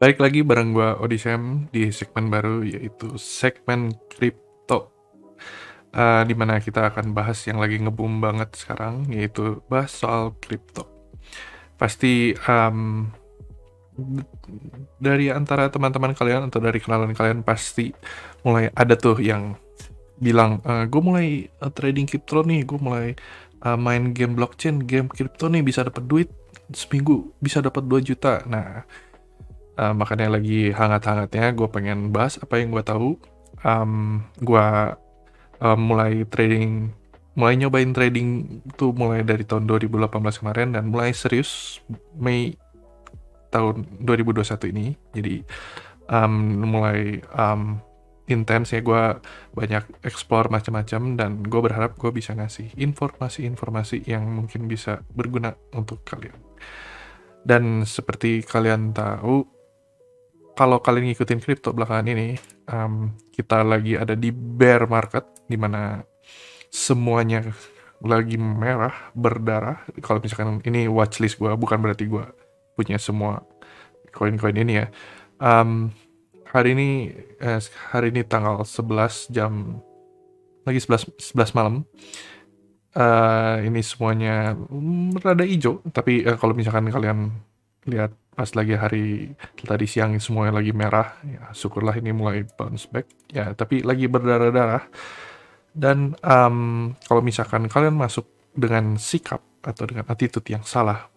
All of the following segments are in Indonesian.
Balik lagi bareng gua Odysseum di segmen baru yaitu segmen kripto. Di mana kita akan bahas yang lagi nge-boom banget sekarang yaitu bahas soal kripto. Pasti dari antara teman-teman kalian atau dari kenalan kalian pasti mulai ada tuh yang bilang, gue mulai trading kripto nih, gue mulai main game blockchain, game kripto nih bisa dapat duit seminggu bisa dapat 2 juta. Nah, makanya lagi hangat-hangatnya gue pengen bahas apa yang gue tahu. Gue mulai nyobain trading tuh mulai dari tahun 2018 kemarin dan mulai serius Mei tahun 2021 ini. Jadi mulai intens ya, gue banyak explore macam-macam dan gue berharap gue bisa ngasih informasi-informasi yang mungkin bisa berguna untuk kalian. Dan seperti kalian tahu, kalau kalian ngikutin kripto belakangan ini, kita lagi ada di bear market, di mana semuanya lagi merah, berdarah. Kalau misalkan ini watchlist gue, bukan berarti gue punya semua koin-koin ini ya. Hari ini tanggal 11 jam, lagi 11 malam. Ini semuanya rada hijau, tapi kalau misalkan kalian lihat pas lagi hari tadi siang semuanya lagi merah, ya syukurlah ini mulai bounce back ya, tapi lagi berdarah-darah. Dan kalau misalkan kalian masuk dengan sikap atau dengan attitude yang salah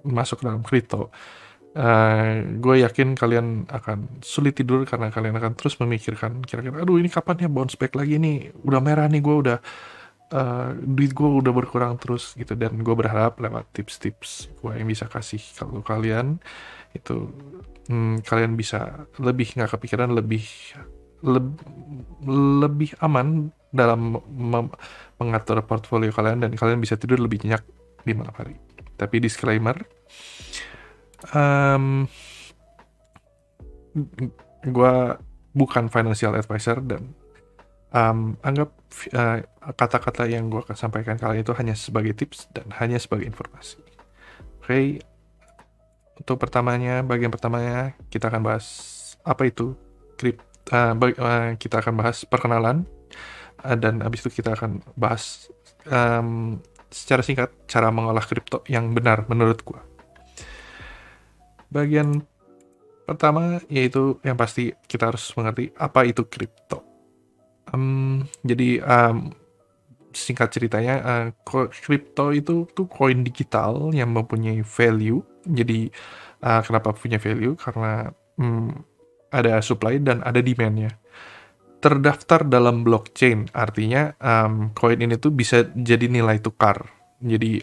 masuk ke dalam kripto, gue yakin kalian akan sulit tidur karena kalian akan terus memikirkan kira-kira, aduh ini kapan ya bounce back lagi nih, udah merah nih, gue udah duit gue udah berkurang terus gitu. Dan gue berharap lewat tips-tips gue yang bisa kasih kalau kalian itu, kalian bisa lebih nggak kepikiran, lebih aman dalam mengatur portfolio kalian, dan kalian bisa tidur lebih nyenyak di malam hari. Tapi disclaimer, gue bukan financial advisor, dan anggap kata-kata yang gue akan sampaikan kalian itu hanya sebagai tips dan hanya sebagai informasi. Oke, untuk bagian pertamanya kita akan bahas apa itu kripto. Kita akan bahas perkenalan, dan abis itu kita akan bahas secara singkat cara mengolah kripto yang benar menurut gue. Bagian pertama yaitu yang pasti kita harus mengerti apa itu kripto. Jadi singkat ceritanya, kripto itu tuh koin digital yang mempunyai value. Jadi kenapa punya value? Karena ada supply dan ada demand-nya. Terdaftar dalam blockchain, artinya koin ini tuh bisa jadi nilai tukar. Jadi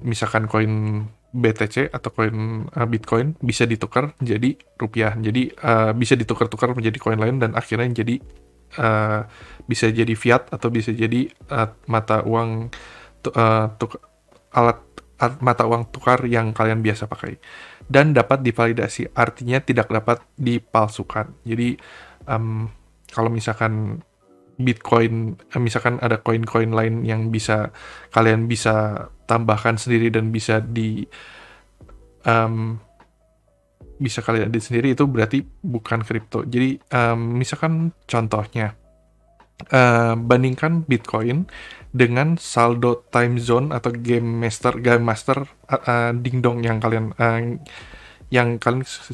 misalkan koin BTC atau koin Bitcoin bisa ditukar jadi rupiah. Jadi bisa ditukar-tukar menjadi koin lain dan akhirnya jadi bisa jadi fiat atau bisa jadi mata uang mata uang tukar yang kalian biasa pakai, dan dapat divalidasi, artinya tidak dapat dipalsukan. Jadi kalau misalkan Bitcoin, misalkan ada koin-koin lain yang kalian bisa tambahkan sendiri dan bisa kalian edit sendiri, itu berarti bukan kripto. Jadi misalkan contohnya, bandingkan Bitcoin dengan saldo time zone atau game master dingdong yang kalian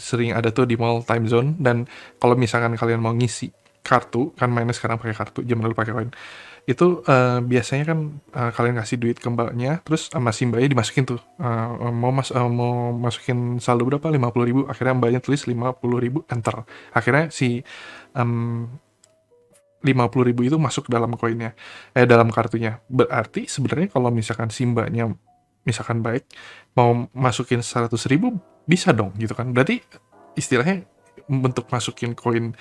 sering ada tuh di mall time zone. Dan kalau misalkan kalian mau ngisi kartu, kan mainnya sekarang pakai kartu, zaman dulu pakai koin. Itu biasanya kan kalian ngasih duit ke mbaknya, terus sama si mbaknya dimasukin tuh, mau masukin saldo berapa, 50.000, akhirnya mbaknya tulis 50.000, enter. Akhirnya si 50.000 itu masuk dalam koinnya, dalam kartunya. Berarti sebenarnya kalau misalkan si mbaknya misalkan baik, mau masukin 100.000 bisa dong gitu kan. Berarti istilahnya untuk masukin koin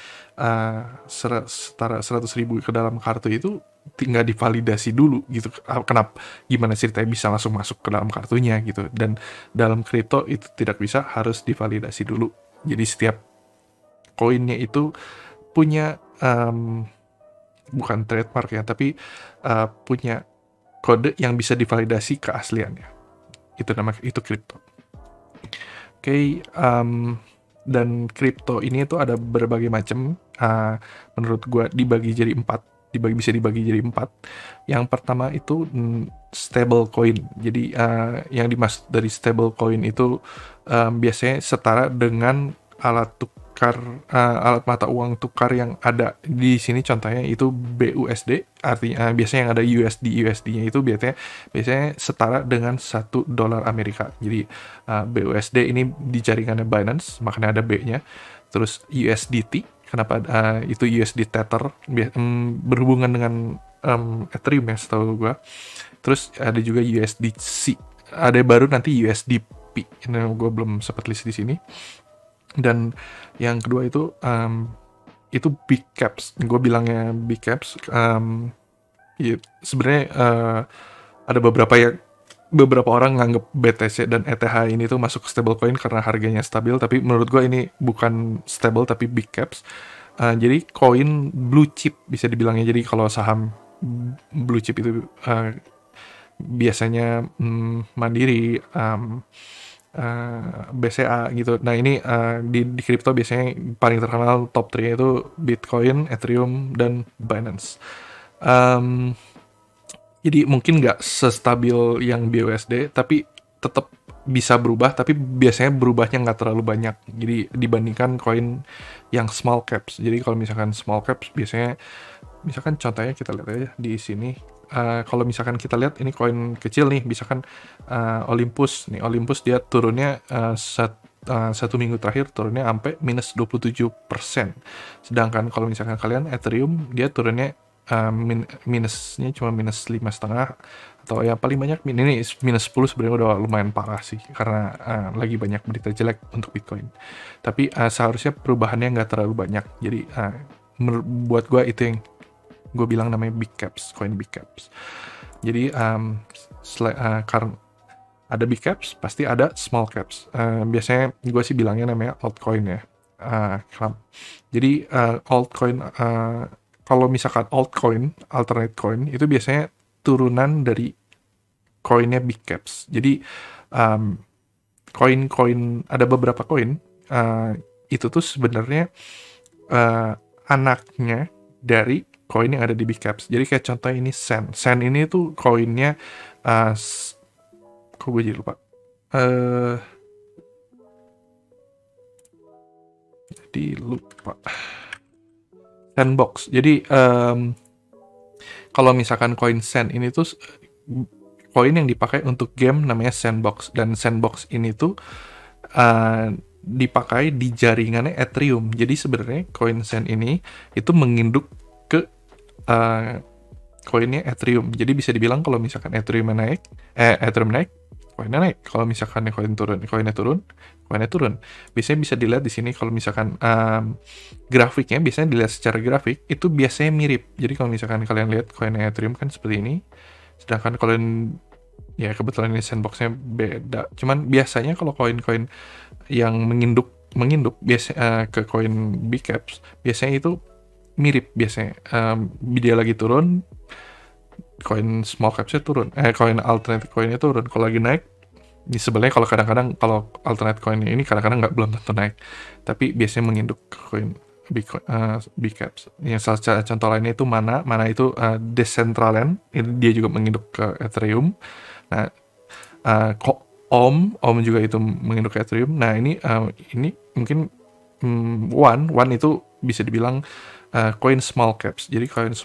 setara 100.000 ke dalam kartu itu tinggal divalidasi dulu gitu. Kenapa? Gimana ceritanya bisa langsung masuk ke dalam kartunya gitu. Dan dalam kripto itu tidak bisa, harus divalidasi dulu. Jadi setiap koinnya itu punya bukan trademark ya, tapi punya kode yang bisa divalidasi keasliannya. Itu kripto. Oke, dan kripto ini tuh ada berbagai macam. Menurut gua bisa dibagi jadi empat. Yang pertama itu stable coin. Jadi yang dimaksud dari stable coin itu biasanya setara dengan alat tukar alat mata uang tukar yang ada di sini, contohnya itu BUSD, artinya biasanya yang ada USD-nya itu biasanya setara dengan $1 Amerika. Jadi BUSD ini di jaringannya Binance, makanya ada B-nya. Terus USDT, kenapa itu USD Tether, berhubungan dengan Ethereum ya setahu gua. Terus ada juga USDC, ada baru nanti USDP, ini gue belum sempat list di sini. Dan yang kedua itu big caps. Gue bilangnya big caps. Ya, sebenarnya ada beberapa orang nganggep BTC dan ETH ini tuh masuk stablecoin karena harganya stabil, tapi menurut gue ini bukan stable tapi big caps. Jadi koin blue chip bisa dibilangnya. Jadi kalau saham blue chip itu biasanya Mandiri, BCA gitu. Nah ini di kripto biasanya paling terkenal top 3 itu Bitcoin, Ethereum, dan Binance. Jadi mungkin nggak sestabil yang BUSD, tapi tetap bisa berubah, tapi biasanya berubahnya nggak terlalu banyak. Jadi dibandingkan koin yang small caps. Jadi kalau misalkan small caps biasanya, misalkan contohnya kita lihat aja di sini. Kalau misalkan kita lihat ini koin kecil nih, misalkan Olympus dia turunnya satu minggu terakhir turunnya sampai minus 27%. Sedangkan kalau misalkan kalian Ethereum, dia turunnya minusnya cuma minus 5,5, atau ya paling banyak ini minus 10. Sebenarnya udah lumayan parah sih, karena lagi banyak berita jelek untuk Bitcoin. Tapi seharusnya perubahannya nggak terlalu banyak. Jadi buat gue itu yang gue bilang namanya big caps, koin big caps. Jadi karena ada big caps, pasti ada small caps. Biasanya gue sih bilangnya namanya altcoin ya. Jadi altcoin, kalau misalkan altcoin, alternate coin, itu biasanya turunan dari koinnya big caps. Jadi koin-koin, ada beberapa koin itu tuh sebenarnya anaknya dari koin yang ada di big caps. Jadi kayak contoh ini Sen ini tuh koinnya kok gue jadi lupa, Sandbox. Jadi kalau misalkan koin Sen ini tuh koin yang dipakai untuk game namanya Sandbox, dan Sandbox ini tuh dipakai di jaringannya Ethereum. Jadi sebenarnya koin Sen ini itu menginduk ke koinnya Ethereum. Jadi bisa dibilang kalau misalkan Ethereum naik, koinnya naik. Kalau misalkan koinnya turun. Biasanya bisa dilihat di sini. Kalau misalkan grafiknya biasanya dilihat secara grafik itu biasanya mirip. Jadi kalau misalkan kalian lihat koinnya Ethereum kan seperti ini. Sedangkan kalian, ya kebetulan ini sandboxnya beda. Cuman biasanya kalau koin-koin yang menginduk biasa ke koin big caps, biasanya itu mirip. Biasanya dia lagi turun, koin small capsnya turun, koin alternate coinnya turun. Kalau lagi naik, ini sebenarnya kalau kadang-kadang kalau alternate coin ini kadang-kadang belum tentu naik, tapi biasanya menginduk ke koin big caps. Yang salah contoh lainnya itu Mana itu Decentraland, dia juga menginduk ke Ethereum. Nah Om juga itu menginduk ke Ethereum. Nah ini mungkin One itu bisa dibilang koin small caps. Jadi koin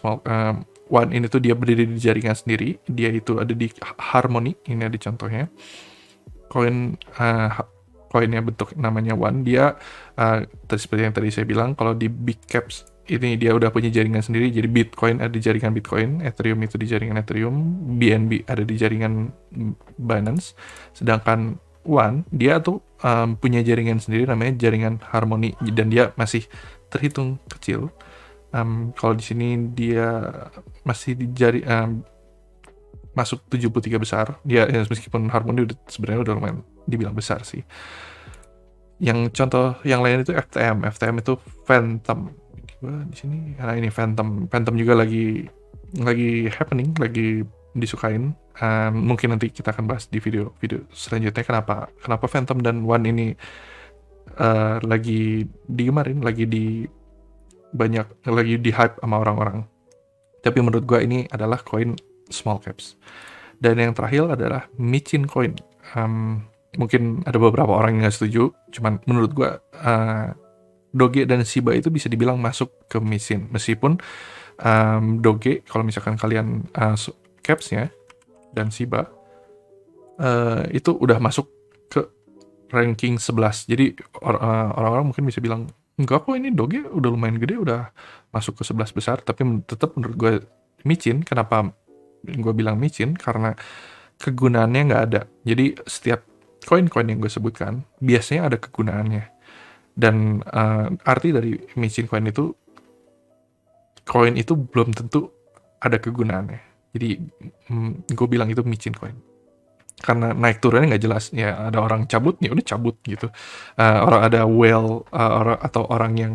One ini tuh dia berdiri di jaringan sendiri. Dia itu ada di Harmony. Ini ada contohnya. Koinnya bentuk namanya One. Dia seperti yang tadi saya bilang, kalau di big caps ini dia udah punya jaringan sendiri. Jadi Bitcoin ada di jaringan Bitcoin, Ethereum itu di jaringan Ethereum, BNB ada di jaringan Binance. Sedangkan One dia tuh punya jaringan sendiri namanya jaringan Harmony, dan dia masih terhitung kecil. Kalau di sini dia masih masuk 73 besar. Dia ya, meskipun Harmony sebenarnya udah lumayan dibilang besar sih. Yang contoh yang lain itu FTM itu Phantom. Di sini, karena ini Phantom juga lagi happening, lagi disukain. Mungkin nanti kita akan bahas di video selanjutnya kenapa Phantom dan One ini lagi digemarin, lagi di hype sama orang-orang. Tapi menurut gue ini adalah koin small caps. Dan yang terakhir adalah Michin Coin. Mungkin ada beberapa orang yang nggak setuju, cuman menurut gue Doge dan Shiba itu bisa dibilang masuk ke Michin. Meskipun Doge, kalau misalkan kalian capsnya, dan Shiba itu udah masuk ke ranking 11. Jadi orang-orang mungkin bisa bilang, enggak kok, ini Doge udah lumayan gede, udah masuk ke 11 besar. Tapi tetap menurut gue Michin. Kenapa gue bilang Michin? Karena kegunaannya nggak ada. Jadi setiap koin-koin yang gue sebutkan biasanya ada kegunaannya. Dan arti dari Michin coin itu, koin itu belum tentu ada kegunaannya. Jadi gue bilang itu Michin coin. Karena naik turunnya nggak jelas. Ya ada orang cabut, ya udah cabut gitu. Orang ada whale, atau orang yang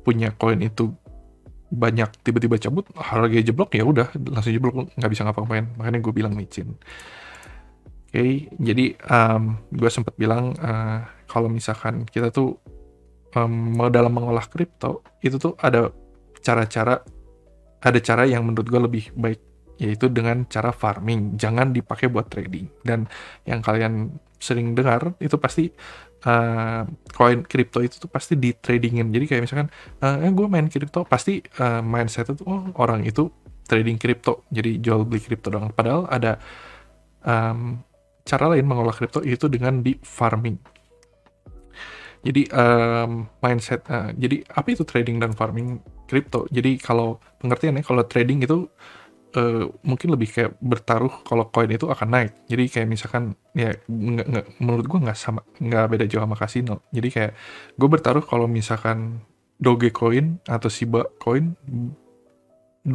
punya koin itu banyak tiba-tiba cabut, harganya jeblok, ya udah langsung jeblok, nggak bisa ngapa-ngapain. Makanya gue bilang Michin. Oke, jadi gue sempat bilang kalau misalkan kita tuh dalam mengolah kripto itu tuh ada cara yang menurut gue lebih baik, yaitu dengan cara farming, jangan dipakai buat trading. Dan yang kalian sering dengar itu pasti koin kripto itu tuh pasti di tradingin. Jadi kayak misalkan gue main kripto, pasti mindset itu orang itu trading kripto, jadi jual beli kripto doang. Padahal ada cara lain mengolah kripto, yaitu dengan di farming. Jadi mindset, jadi apa itu trading dan farming kripto? Jadi kalau pengertiannya, kalau trading itu mungkin lebih kayak bertaruh kalau koin itu akan naik. Jadi kayak misalkan ya menurut gue nggak beda jauh sama kasino. Jadi kayak gue bertaruh kalau misalkan Dogecoin atau Shiba coin 2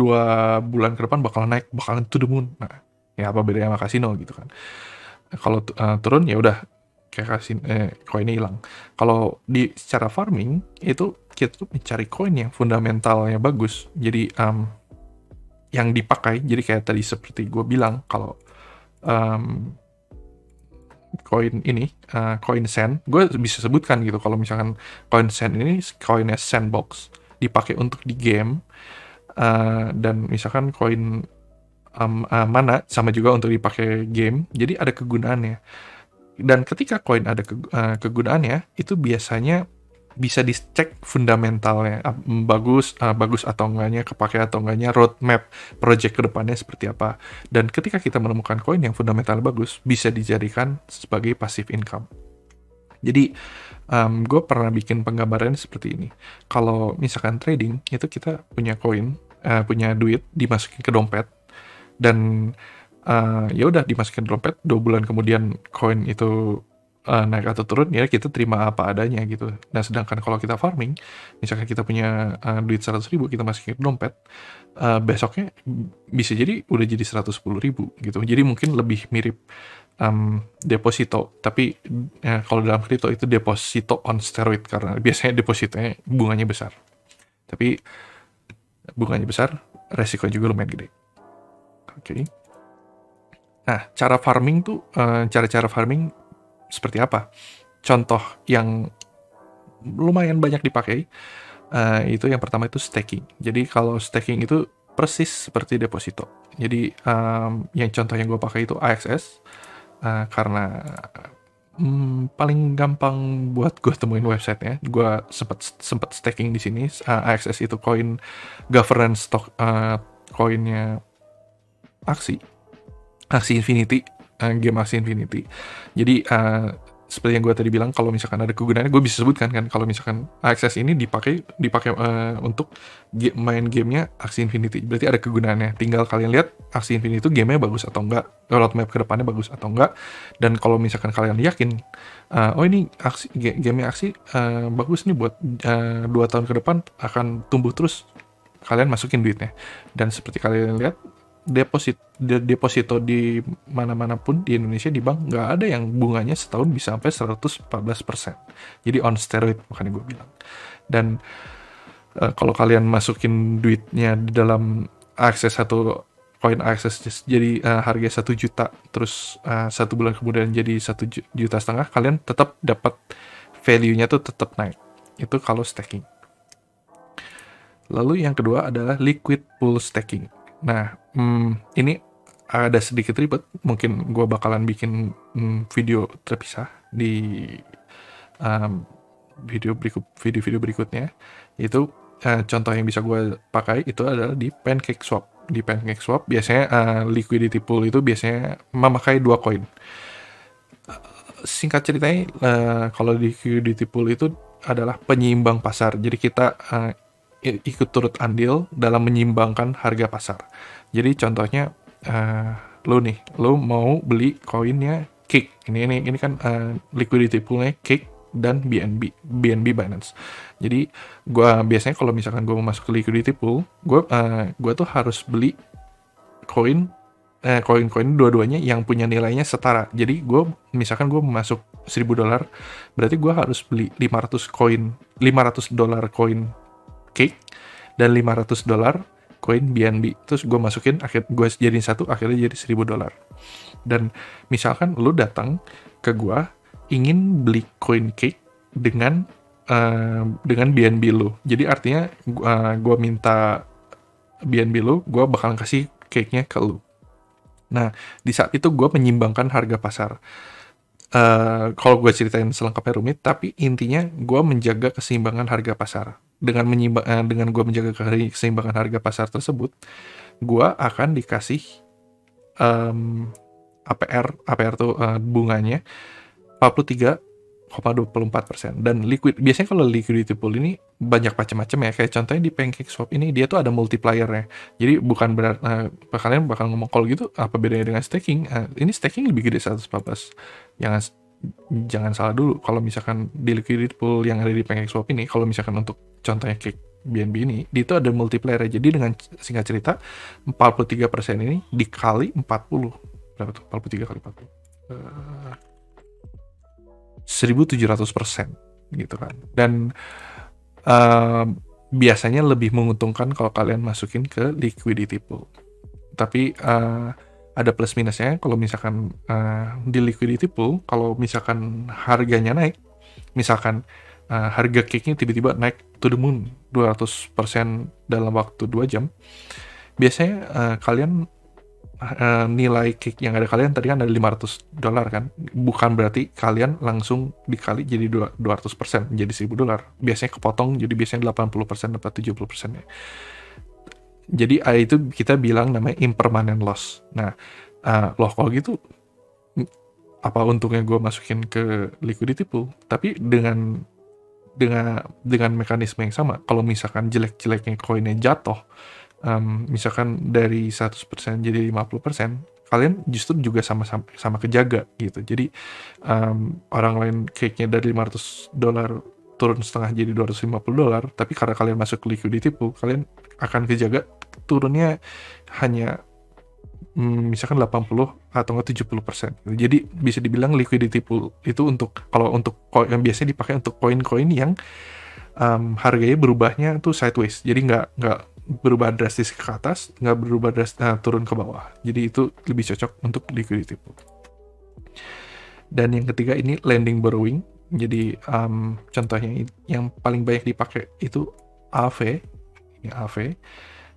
bulan ke depan bakalan to the moon. Nah, ya apa bedanya sama kasino gitu kan? Kalau turun ya udah kayak koinnya hilang. Kalau secara farming itu kita tuh mencari koin yang fundamentalnya bagus. Jadi yang dipakai, jadi kayak tadi seperti gue bilang, kalau koin ini, koin Sand, gue bisa sebutkan gitu, kalau misalkan koin Sand ini koinnya Sandbox, dipakai untuk di game, dan misalkan koin Mana sama juga untuk dipakai game, jadi ada kegunaannya. Dan ketika koin ada kegunaannya, itu biasanya bisa dicek fundamentalnya, bagus atau enggaknya, kepake atau enggaknya, roadmap project kedepannya seperti apa. Dan ketika kita menemukan koin yang fundamental bagus, bisa dijadikan sebagai passive income. Jadi gue pernah bikin penggambaran seperti ini. Kalau misalkan trading, itu kita punya koin, punya duit, dimasukin ke dompet, dan ya udah dimasukin dompet, 2 bulan kemudian koin itu naik atau turun, ya kita terima apa adanya gitu. Nah sedangkan kalau kita farming, misalkan kita punya duit 100.000, kita masukin ke dompet, besoknya bisa jadi udah jadi 110.000 gitu. Jadi mungkin lebih mirip deposito, tapi kalau dalam kripto itu deposito on steroid, karena biasanya depositonya bunganya besar. Tapi bunganya besar, resikonya juga lumayan gede. Oke. Nah, cara farming tuh, cara-cara farming seperti apa? Contoh yang lumayan banyak dipakai, itu yang pertama itu staking. Jadi kalau staking itu persis seperti deposito. Jadi yang contoh yang gue pakai itu AXS, karena paling gampang buat gue temuin websitenya. Gue sempat staking di sini. AXS itu koin governance stock, koinnya Axie Infinity, game Axie Infinity. Jadi seperti yang gue tadi bilang, kalau misalkan ada kegunaannya, gue bisa sebutkan kan, kalau misalkan AXS ini dipakai untuk main gamenya Axie Infinity, berarti ada kegunaannya. Tinggal kalian lihat Axie Infinity itu gamenya bagus atau enggak, roadmap ke depannya bagus atau enggak. Dan kalau misalkan kalian yakin, ini gamenya Axie bagus nih buat 2 tahun ke depan akan tumbuh terus, kalian masukin duitnya. Dan seperti kalian lihat, deposito di mana-mana pun di Indonesia di bank nggak ada yang bunganya setahun bisa sampai 114%. Jadi on steroid, makanya gue bilang. Dan kalau kalian masukin duitnya di dalam akses satu koin AXS jadi harga 1 juta, terus 1 bulan kemudian jadi 1,5 juta, kalian tetap dapat value-nya tuh tetap naik. Itu kalau staking. Lalu yang kedua adalah liquid pool staking. Nah, ini ada sedikit ribet. Mungkin gue bakalan bikin video terpisah di video berikutnya. Itu contoh yang bisa gue pakai itu adalah di PancakeSwap. Di PancakeSwap biasanya liquidity pool itu biasanya memakai 2 koin. Singkat ceritanya, kalau liquidity pool itu adalah penyeimbang pasar. Jadi kita ikut turut andil dalam menyeimbangkan harga pasar. Jadi contohnya lo mau beli koinnya Cake. Ini kan liquidity poolnya Cake dan BNB Binance. Jadi biasanya kalau misalkan gue mau masuk ke liquidity pool, gue tuh harus beli koin dua-duanya yang punya nilainya setara. Jadi misalkan gue masuk $1.000, berarti gue harus beli $500 koin Cake dan $500 koin BNB. Terus gue masukin, gue jadiin satu, akhirnya jadi $1.000. Dan misalkan lu datang ke gue ingin beli koin Cake dengan BNB lu. Jadi artinya gue minta BNB lu, gue bakalan kasih Cake-nya ke lu. Nah, di saat itu gue menyimbangkan harga pasar. Kalau gue ceritain selengkapnya rumit, tapi intinya gue menjaga keseimbangan harga pasar. Dengan gue menjaga keseimbangan harga pasar tersebut, gue akan dikasih APR tuh bunganya 43,24%. Dan biasanya kalau liquidity pool ini banyak macam-macam ya. Kayak contohnya di PancakeSwap ini dia tuh ada multiplier-nya. Jadi bukan berarti kalian bakal ngomong kalau gitu apa bedanya dengan staking? Ini staking lebih gede 114. Jangan salah dulu. Kalau misalkan di liquidity pool yang ada di PancakeSwap ini, kalau misalkan untuk contohnya Cake BNB ini, dia itu ada multiplier. Jadi dengan singkat cerita 43% ini dikali 40. Berapa tuh? 43 kali 40. 1.700% gitu kan. Dan biasanya lebih menguntungkan kalau kalian masukin ke liquidity pool. Tapi ada plus minusnya. Kalau misalkan di liquidity pool, kalau misalkan harganya naik, misalkan harga Cake-nya tiba-tiba naik to the moon 200% dalam waktu 2 jam, biasanya kalian nilai Cake yang ada kalian tadi kan ada $500 kan, bukan berarti kalian langsung dikali jadi 200% jadi $1.000. Biasanya kepotong, jadi biasanya 80% dapat 70% ya. Jadi itu kita bilang namanya impermanent loss. Nah, loh kalau gitu apa untungnya gue masukin ke liquidity pool? Tapi dengan mekanisme yang sama, kalau misalkan jelek-jeleknya koinnya jatuh, misalkan dari 100% jadi 50%, kalian justru juga sama kejaga gitu. Jadi orang lain Cake-nya dari $500 turun setengah jadi $250, tapi karena kalian masuk ke liquidity pool, kalian akan kejaga turunnya hanya misalkan 80 atau enggak 70%. Jadi bisa dibilang liquidity pool itu kalau untuk yang biasanya dipakai untuk koin-koin yang harganya berubahnya tuh sideways. Jadi nggak berubah drastis ke atas, nggak berubah turun ke bawah. Jadi itu lebih cocok untuk liquidity pool. Dan yang ketiga ini lending borrowing. Jadi contohnya yang paling banyak dipakai itu AV.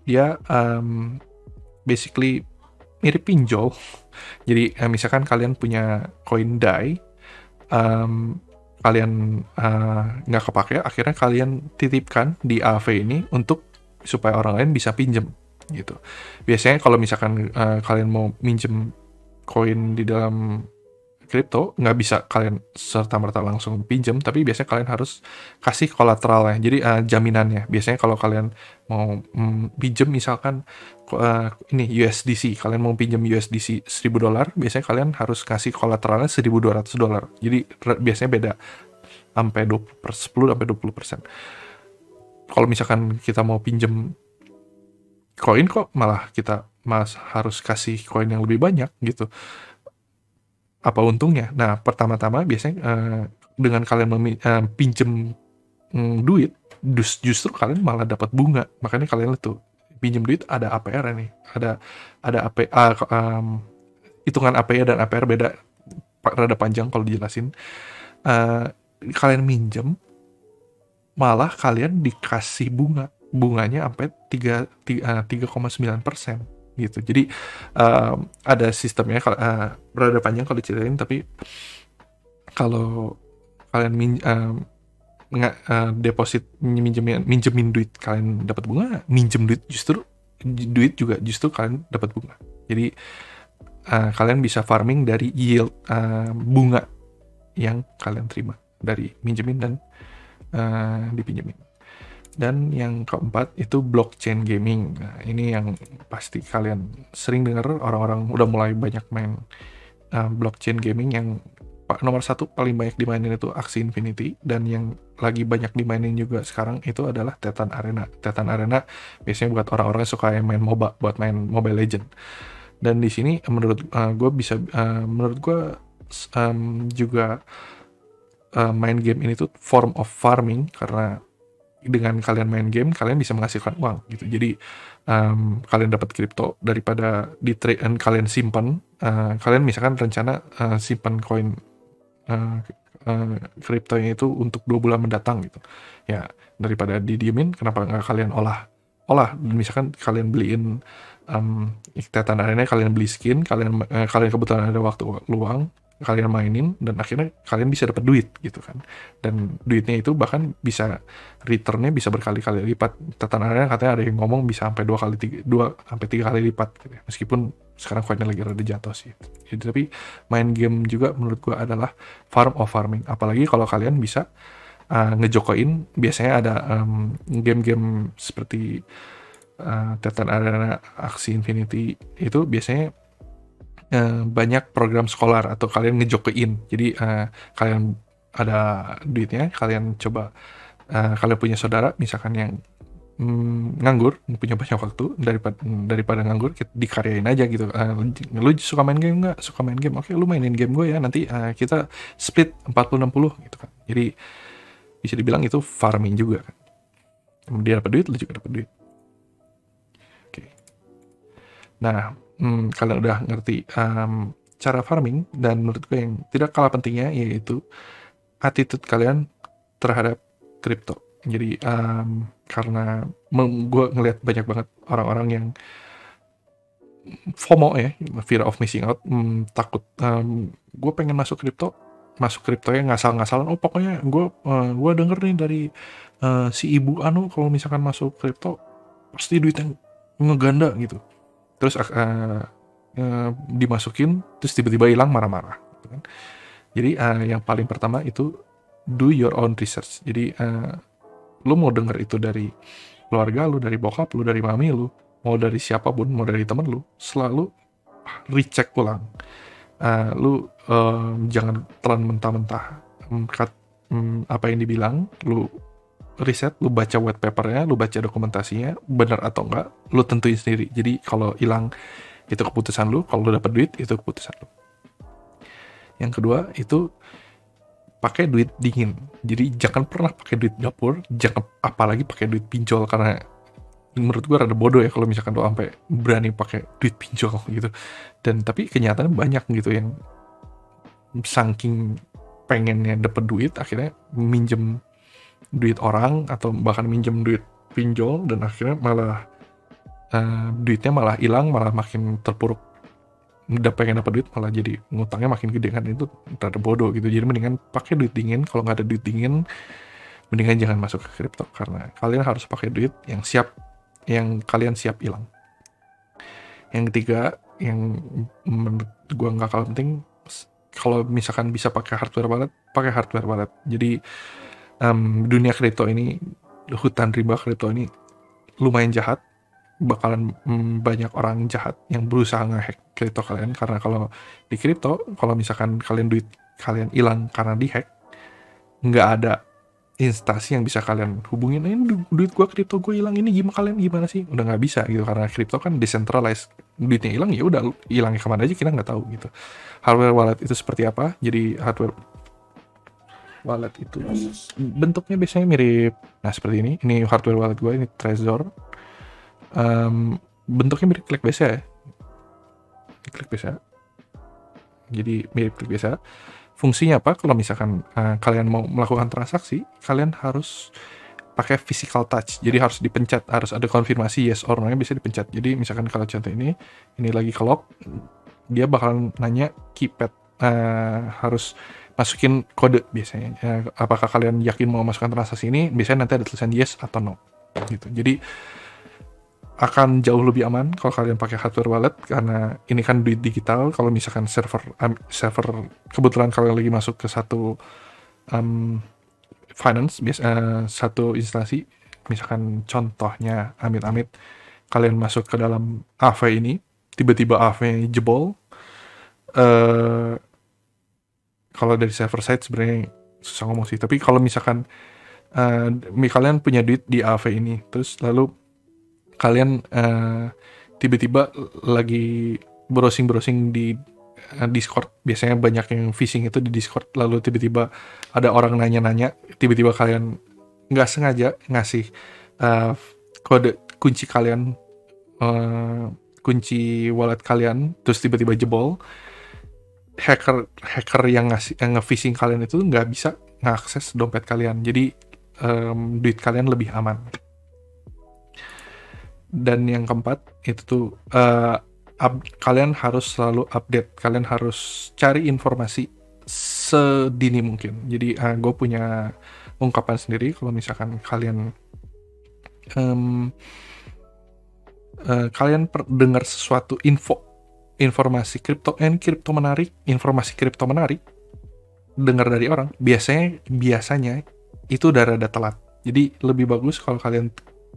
Dia basically mirip pinjol. Jadi misalkan kalian punya koin DAI, kalian nggak kepake, akhirnya kalian titipkan di AV ini supaya orang lain bisa pinjem gitu. Biasanya kalau misalkan kalian mau minjem koin di dalam kripto, nggak bisa kalian serta-merta langsung pinjem, tapi biasanya kalian harus kasih kolateralnya, jadi jaminannya. Biasanya kalau kalian mau pinjem misalkan ini USDC, kalian mau pinjem USDC $1.000, biasanya kalian harus kasih kolateralnya $1.200. Jadi biasanya beda sampai 10-20%. Kalau misalkan kita mau pinjem koin kok malah kita harus kasih koin yang lebih banyak gitu. Apa untungnya? Nah, pertama-tama biasanya dengan kalian pinjem duit, justru kalian malah dapat bunga. Makanya kalian lihat tuh pinjam duit ada APR nih, ada hitungan APR dan APR beda, rada panjang kalau dijelasin. Kalian minjem, malah kalian dikasih bunganya sampai 3,9% gitu. Jadi ada sistemnya, rada panjang kalau diceritain, tapi kalau kalian deposit, minjemin duit kalian dapat bunga, minjem duit juga justru kalian dapat bunga. Jadi kalian bisa farming dari yield bunga yang kalian terima dari minjemin dan dipinjemin. Dan yang keempat itu blockchain gaming. Nah, ini yang pasti kalian sering dengar, orang-orang udah mulai banyak main blockchain gaming. Yang nomor satu paling banyak dimainin itu Axie Infinity, dan yang lagi banyak dimainin juga sekarang itu adalah Titan Arena. Titan Arena biasanya buat orang-orang yang suka main MOBA, buat main Mobile Legend. Dan di sini menurut gue juga main game ini tuh form of farming, karena dengan kalian main game kalian bisa menghasilkan uang gitu. Jadi kalian dapat kripto daripada di trade dan kalian simpan. Kalian misalkan rencana simpan koin kriptonya itu untuk 2 bulan mendatang gitu ya, daripada didiemin, kenapa nggak kalian olah. Misalkan kalian beliin Titan Arena, kalian beli skin, kalian kebetulan ada waktu luang, kalian mainin, dan akhirnya kalian bisa dapat duit gitu kan. Dan duitnya itu bahkan bisa returnnya bisa berkali-kali lipat. Titan Arena katanya ada yang ngomong bisa sampai 2 sampai 3 kali lipat gitu ya. Meskipun sekarang koinnya lagi rada jatuh sih. Jadi, tapi main game juga menurut gua adalah form of farming. Apalagi kalau kalian bisa ngejokoin, biasanya ada game-game seperti Titan Arena, Axie Infinity itu biasanya banyak program sekolah atau kalian ngejokein. Jadi kalian ada duitnya, kalian coba, kalian punya saudara misalkan yang nganggur, punya banyak waktu, daripada nganggur, dikaryain aja gitu. Lu suka main game nggak? Suka main game, oke lu mainin game gue ya, nanti kita split 40-60 gitu kan. Jadi bisa dibilang itu farming juga kan. Dia dapat duit, lu juga dapat duit. Oke. Nah, kalian udah ngerti cara farming, dan menurut gue yang tidak kalah pentingnya yaitu attitude kalian terhadap kripto. Jadi karena gue ngeliat banyak banget orang-orang yang FOMO ya, fear of missing out, takut, gue pengen masuk kripto ya ngasal-ngasalan. Oh pokoknya gue denger nih dari si ibu anu, kalau misalkan masuk kripto pasti duitnya ngeganda gitu. Terus dimasukin, terus tiba-tiba hilang, marah-marah gitu kan. Jadi yang paling pertama itu do your own research. Jadi lu mau denger itu dari keluarga lu, dari bokap lu, dari mami lu, mau dari siapapun, mau dari temen lu, selalu recheck ulang. Lu jangan telan mentah-mentah apa yang dibilang. Lu riset, lu baca white papernya, lu baca dokumentasinya, benar atau enggak, lu tentuin sendiri. Jadi kalau hilang itu keputusan lu, kalau lu dapat duit itu keputusan lu. Yang kedua itu pakai duit dingin. Jadi jangan pernah pakai duit dapur, jangan apalagi pakai duit pinjol, karena menurut gue rada bodoh ya kalau misalkan lo sampai berani pakai duit pinjol gitu. Dan tapi kenyataannya banyak gitu yang saking pengennya dapet duit akhirnya minjem duit orang atau bahkan minjem duit pinjol, dan akhirnya malah duitnya malah hilang, malah makin terpuruk. Udah pengen dapat duit malah jadi ngutangnya makin gede kan. Itu rada bodoh gitu. Jadi mendingan pakai duit dingin. Kalau nggak ada duit dingin, mendingan jangan masuk ke kripto, karena kalian harus pakai duit yang kalian siap hilang. Yang ketiga, yang menurut gue nggak kalah penting, kalau misalkan bisa pakai hardware wallet, pakai hardware wallet. Jadi dunia kripto ini, hutan rimba kripto ini lumayan jahat. Bakalan banyak orang jahat yang berusaha ngehack kripto kalian, karena kalau di kripto, kalau misalkan duit kalian hilang karena dihack, nggak ada instansi yang bisa kalian hubungin, ini duit gua kripto gue hilang, ini gimana sih, udah nggak bisa gitu, karena kripto kan decentralized. Duitnya hilang ya udah, hilangnya kemana aja kita nggak tahu gitu. Hardware wallet itu seperti apa? Jadi hardware wallet itu bentuknya biasanya mirip, nah seperti ini hardware wallet gue, ini Trezor. bentuknya mirip klik biasa ya, klik biasa. Jadi mirip klik biasa. Fungsinya apa? Kalau misalkan kalian mau melakukan transaksi, kalian harus pakai physical touch. Jadi harus dipencet, harus ada konfirmasi yes or no-nya bisa dipencet. Jadi misalkan kalau contoh ini lagi ke lock, dia bakalan nanya keypad, harus masukin kode biasanya. Apakah kalian yakin mau masukkan transaksi ini? Biasanya nanti ada tulisan yes atau no gitu. Jadi akan jauh lebih aman kalau kalian pakai hardware wallet, karena ini kan duit digital. Kalau misalkan server kebetulan kalian lagi masuk ke satu finance, satu instansi, misalkan contohnya amit-amit kalian masuk ke dalam AV ini, tiba-tiba AV jebol, kalau dari server side sebenarnya susah ngomong sih, tapi kalau misalkan kalian punya duit di AV ini, terus lalu kalian tiba-tiba lagi browsing di Discord, biasanya banyak yang phishing itu di Discord, lalu tiba-tiba ada orang nanya-nanya, tiba-tiba kalian nggak sengaja ngasih kode kunci kalian, kunci wallet kalian, terus tiba-tiba jebol, hacker yang nge-phishing kalian itu nggak bisa ngakses dompet kalian, jadi duit kalian lebih aman. Dan yang keempat itu tuh kalian harus selalu update, kalian harus cari informasi sedini mungkin. Jadi gue punya ungkapan sendiri, kalau misalkan kalian kalian dengar sesuatu informasi kripto menarik, dengar dari orang, biasanya itu udah rada telat. Jadi lebih bagus kalau kalian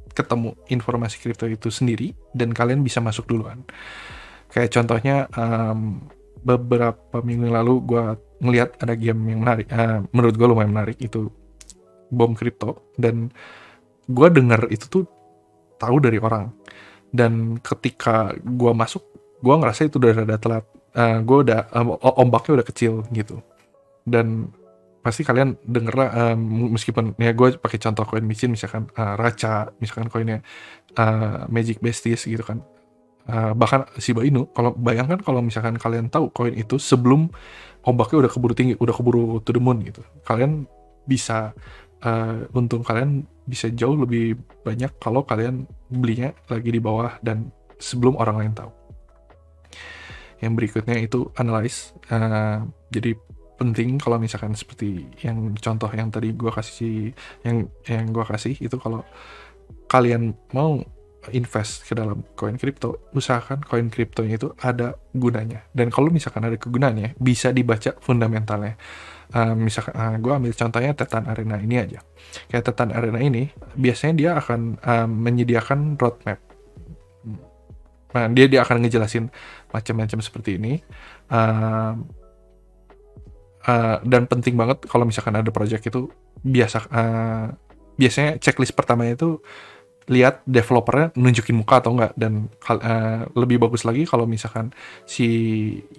ketemu informasi kripto itu sendiri dan kalian bisa masuk duluan. Kayak contohnya beberapa minggu yang lalu gue ngelihat ada game yang menarik, menurut gue lumayan menarik, itu bom kripto, dan gue dengar itu tuh tahu dari orang, dan ketika gue masuk, gue ngerasa itu udah rada telat. Gue udah ombaknya udah kecil gitu, dan pasti kalian denger lah, meskipun ya gue pakai contoh koin micin, misalkan Raca, misalkan koinnya Magic Besties gitu kan, bahkan Shiba Inu. Kalau bayangkan kalau misalkan kalian tahu koin itu sebelum ombaknya udah keburu tinggi, udah keburu to the moon gitu, kalian bisa untung kalian bisa jauh lebih banyak kalau kalian belinya lagi di bawah dan sebelum orang lain tahu. Yang berikutnya itu analyze. Jadi penting kalau misalkan seperti yang contoh yang tadi gue kasih, yang gue kasih itu, kalau kalian mau invest ke dalam koin kripto, usahakan koin kriptonya itu ada gunanya, dan kalau misalkan ada kegunaannya bisa dibaca fundamentalnya. Misalkan gue ambil contohnya Tetan Arena ini aja. Kayak Tetan Arena ini biasanya dia akan menyediakan roadmap. Nah, dia akan ngejelasin macam-macam seperti ini. Dan penting banget kalau misalkan ada project itu, biasanya checklist pertamanya itu lihat developernya nunjukin muka atau enggak, dan lebih bagus lagi kalau misalkan si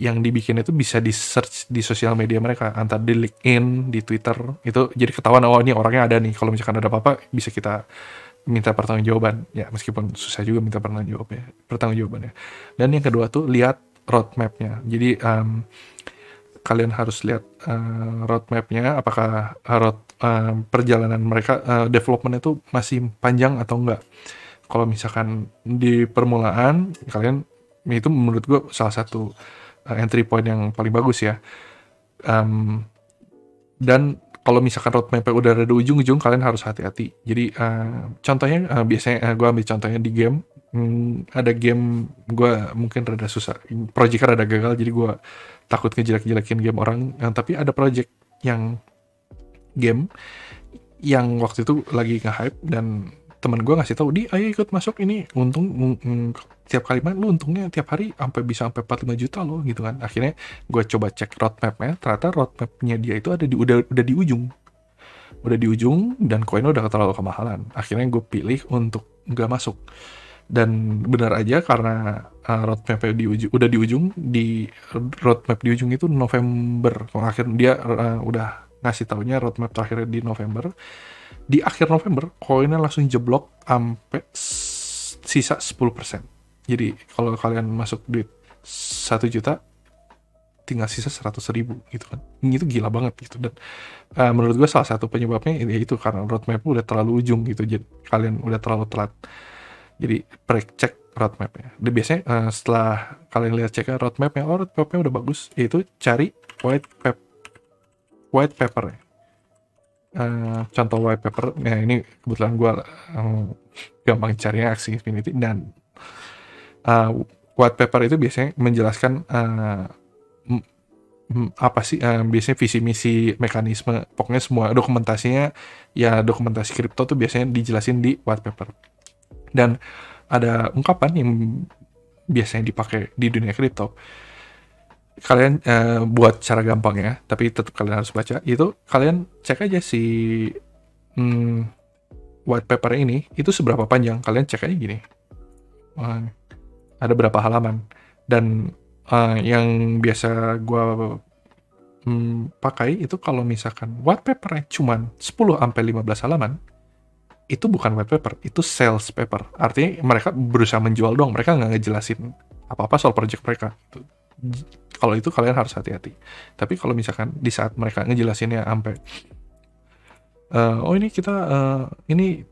yang dibikin itu bisa di search di sosial media mereka, antara di LinkedIn, di Twitter, itu jadi ketahuan oh ini orangnya ada nih, kalau misalkan ada apa-apa bisa kita minta pertanggungjawaban ya, meskipun susah juga minta pertanggungjawabannya. Dan yang kedua tuh lihat roadmapnya. Jadi kalian harus lihat roadmapnya, apakah perjalanan mereka, development itu masih panjang atau enggak. Kalau misalkan di permulaan, kalian, itu menurut gue salah satu entry point yang paling bagus ya. Dan kalau misalkan roadmapnya udah ada di ujung-ujung, kalian harus hati-hati. Jadi contohnya, biasanya gue ambil contohnya di game. Ada game gue mungkin rada susah, projectnya rada gagal, jadi gue takut ngejelek-jelekin game orang. Tapi ada project yang game yang waktu itu lagi nge-hype, dan teman gue ngasih tahu, ayo ikut masuk ini, untung tiap kali main lu untungnya tiap hari bisa sampai 45 juta loh gitu kan. Akhirnya gue coba cek roadmapnya, ternyata roadmapnya dia itu ada udah di ujung, dan koinnya udah terlalu kemahalan. Akhirnya gue pilih untuk nggak masuk. Dan benar aja, karena roadmapnya udah di ujung, di roadmap di ujung itu November. Akhirnya dia udah ngasih taunya roadmap terakhir di November. Di akhir November, koinnya langsung jeblok sampai sisa 10%. Jadi kalau kalian masuk duit 1 juta, tinggal sisa 100.000 gitu kan. Itu gila banget gitu. Dan menurut gue salah satu penyebabnya ya itu karena roadmap udah terlalu ujung gitu. Jadi kalian udah terlalu telat. Jadi cek roadmapnya. Dan biasanya setelah kalian lihat cek roadmapnya, roadmapnya udah bagus, itu cari white paper. Contoh white paper, nah ini kebetulan gue gampang carinya Axie Infinity, dan white paper itu biasanya menjelaskan apa sih biasanya visi misi mekanisme, pokoknya semua dokumentasinya, ya dokumentasi kripto tuh biasanya dijelasin di white paper. Dan ada ungkapan yang biasanya dipakai di dunia kripto, kalian buat cara gampang ya, tapi tetap kalian harus baca. Itu kalian cek aja si white paper ini itu seberapa panjang. Kalian cek aja gini, ada berapa halaman. Dan yang biasa gue pakai itu kalau misalkan white papernya cuman 10-15 halaman, itu bukan white paper, itu sales paper. Artinya mereka berusaha menjual doang, mereka nggak ngejelasin apa-apa soal project mereka. Kalau itu kalian harus hati-hati. Tapi kalau misalkan di saat mereka ngejelasinnya sampai ini kita ini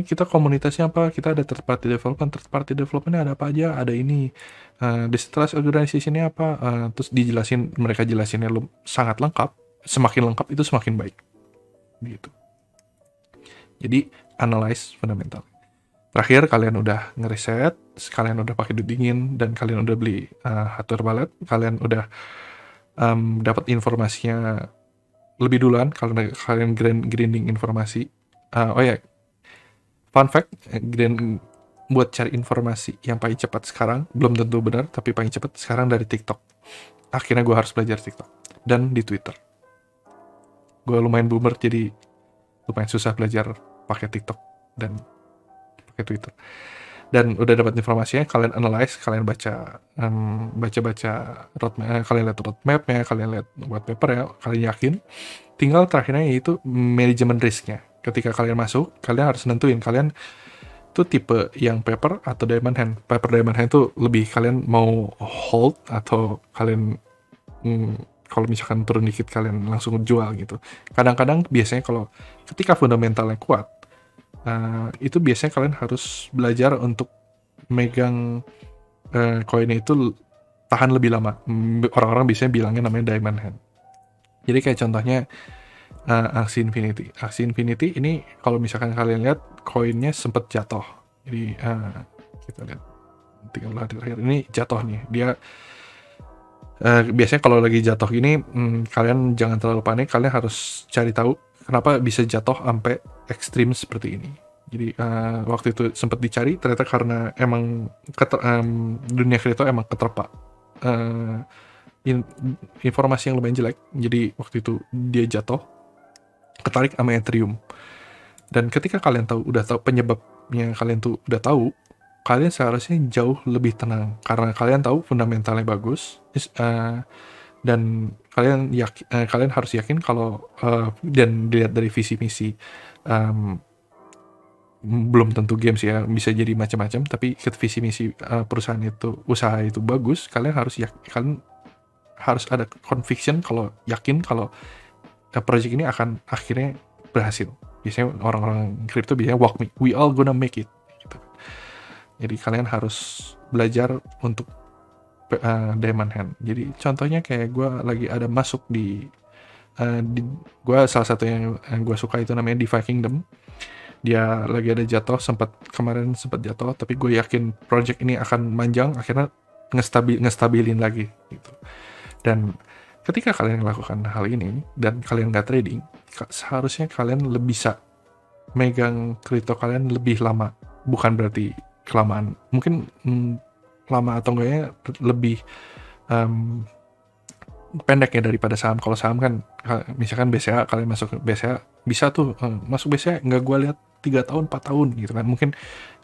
kita komunitasnya apa, kita ada third party development ada apa aja, ada ini decentralized organization-nya apa, terus mereka jelasinnya sangat lengkap. Semakin lengkap itu semakin baik gitu. Jadi analyze fundamental. Terakhir, kalian udah ngeriset, kalian udah pakai duit dingin, dan kalian udah beli hardware wallet, kalian udah dapat informasinya lebih duluan, kalian grinding informasi. Fun fact, buat cari informasi yang paling cepat sekarang, belum tentu benar, tapi paling cepat sekarang dari TikTok. Akhirnya gue harus belajar TikTok. Dan di Twitter. Gue lumayan boomer, jadi lumayan susah belajar pakai TikTok dan pakai Twitter. Dan udah dapat informasinya, kalian analyze, kalian baca roadmap, kalian lihat roadmapnya, kalian lihat white paper ya, kalian yakin. Tinggal terakhirnya yaitu manajemen risknya. Ketika kalian masuk, kalian harus nentuin kalian tuh tipe yang paper atau diamond hand. Paper diamond hand tuh lebih kalian mau hold, atau kalian kalau misalkan turun dikit kalian langsung jual gitu. Kadang-kadang biasanya kalau ketika fundamentalnya kuat, itu biasanya kalian harus belajar untuk megang koinnya itu tahan lebih lama. Orang-orang biasanya bilangnya namanya diamond hand. Jadi kayak contohnya Axie Infinity. Axie Infinity ini kalau misalkan kalian lihat koinnya sempat jatuh. Jadi kita lihat tinggal terakhir ini jatuh nih. Dia biasanya kalau lagi jatuh gini, kalian jangan terlalu panik. Kalian harus cari tahu kenapa bisa jatuh sampai ekstrim seperti ini. Jadi waktu itu sempat dicari, ternyata karena emang dunia kripto emang keterpa informasi yang lumayan jelek. Jadi waktu itu dia jatuh, ketarik sama Ethereum. Dan ketika kalian udah tahu penyebabnya, kalian tuh udah tahu, kalian seharusnya jauh lebih tenang karena kalian tahu fundamentalnya bagus, dan kalian harus yakin kalau dan dilihat dari visi misi, belum tentu games ya, bisa jadi macam-macam, tapi visi misi perusahaan itu, usaha itu bagus, kalian harus ada conviction, kalau yakin kalau project ini akan akhirnya berhasil. Biasanya orang-orang kripto biasanya we all gonna make it gitu. Jadi kalian harus belajar untuk diamond hand. Jadi contohnya kayak gue lagi ada masuk di gue salah satu yang gue suka itu namanya DeFi Kingdom. Dia lagi ada jatuh, kemarin sempat jatuh, tapi gue yakin project ini akan manjang, akhirnya ngestabilin lagi gitu. Dan ketika kalian melakukan hal ini dan kalian nggak trading, seharusnya kalian lebih bisa megang kripto kalian lebih lama. Bukan berarti kelamaan, mungkin lama atau enggaknya lebih pendek ya daripada saham. Kalau saham kan misalkan BCA, kalian masuk BCA bisa tuh masuk BCA nggak gue lihat 3 tahun 4 tahun gitu kan. Mungkin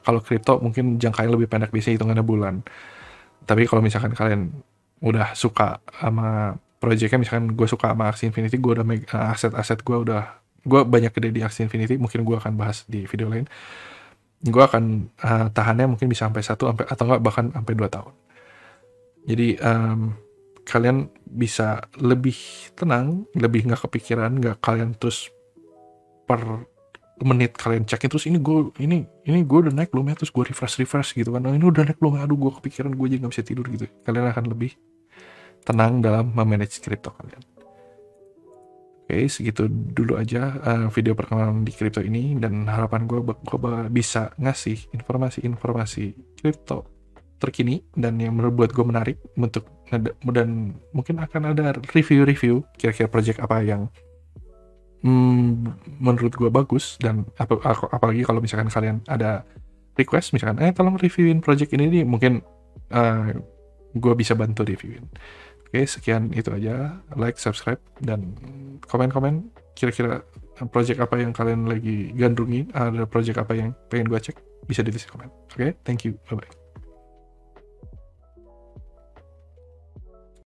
kalau kripto mungkin jangkanya lebih pendek, bisa hitungannya bulan. Tapi kalau misalkan kalian udah suka sama projectnya, misalkan gue suka sama Axie Infinity, gue udah aset-aset gue banyak gede di Axie Infinity, mungkin gue akan bahas di video lain. gue akan tahannya mungkin bisa sampai 1 sampai atau enggak bahkan sampai 2 tahun. Jadi kalian bisa lebih tenang, lebih nggak kepikiran, nggak kalian terus per menit kalian cekin terus ini gue udah naik belum ya, terus gue refresh gitu kan, ini udah naik belum ya, aduh gue kepikiran, gue aja nggak bisa tidur gitu. Kalian akan lebih tenang dalam memanage kripto kalian. Oke, segitu dulu aja video perkenalan di kripto ini, dan harapan gue bisa ngasih informasi kripto terkini dan yang menurut gue menarik untuk, dan mungkin akan ada review kira-kira project apa yang menurut gue bagus, dan apalagi kalau misalkan kalian ada request misalkan tolong reviewin project ini nih, mungkin gue bisa bantu reviewin. Oke, sekian itu aja. Like, subscribe, dan komen-komen kira-kira project apa yang kalian lagi gandrungin, ada project apa yang pengen gue cek, bisa ditulis di komen. Oke, thank you, bye-bye.